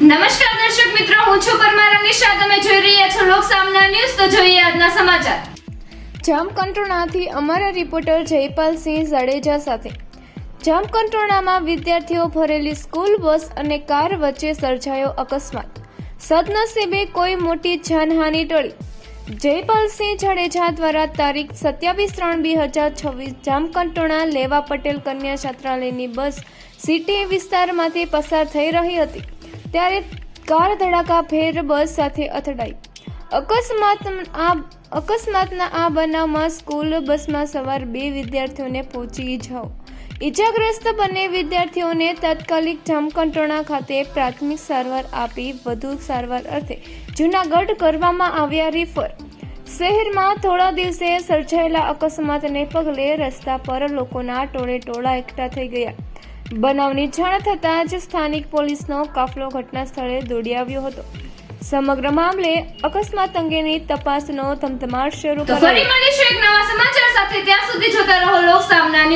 નમસ્કાર દર્શક મિત્રો, હું છું પરમાર અનિશા. તમે જોઈ રહ્યા છો લોક સામના ન્યૂઝ. તો જોઈએ આજના સમાચાર. જામકંટોરણાથી અમારા રિપોર્ટર જયપાલસિંહ જાડેજા સાથે. જામકંટોરણામાં વિદ્યાર્થીઓ ભરેલી સ્કૂલ બસ અને કાર વચ્ચે સર્જાયો અકસ્માત. સદનસીબે કોઈ મોટી જાનહાનિ ટળી. જયપાલસિંહ જાડેજા દ્વારા તારીખ 27/3/2026 જામકંટોરણા લેવા પટેલ કન્યા છાત્રાલયની બસ સિટી વિસ્તારમાંથી પસાર થઈ રહી હતી ત્યારે કાર ધડાકાભેર બસ સાથે અથડાઈ. અકસ્માતના આ બનાવમાં સ્કૂલ બસમાં સવાર 2 વિદ્યાર્થીઓને પહોંચી ઇજાઓ. ઇજાગ્રસ્ત બંને વિદ્યાર્થીઓને તાત્કાલિક જામકંટોરણા ખાતે પ્રાથમિક સારવાર આપી વધુ સારવાર અર્થે જૂનાગઢ કરવામાં આવ્યા રિફર. શહેરમાં થોડા દિવસે સર્જાયેલા અકસ્માતને પગલે રસ્તા પર લોકોના ટોળે ટોળા એકઠા થઈ ગયા. બનાવની જાણ થતાં જ સ્થાનિક પોલીસનો કાફલો ઘટના સ્થળે દોડી આવ્યો હતો. સમગ્ર મામલે અકસ્માત અંગેની તપાસનો ધમધમાટ શરૂ તો ફરી મળીશું એક નવા સમાચાર સાથે. ત્યાં સુધી જોતા રહો લોક સામના.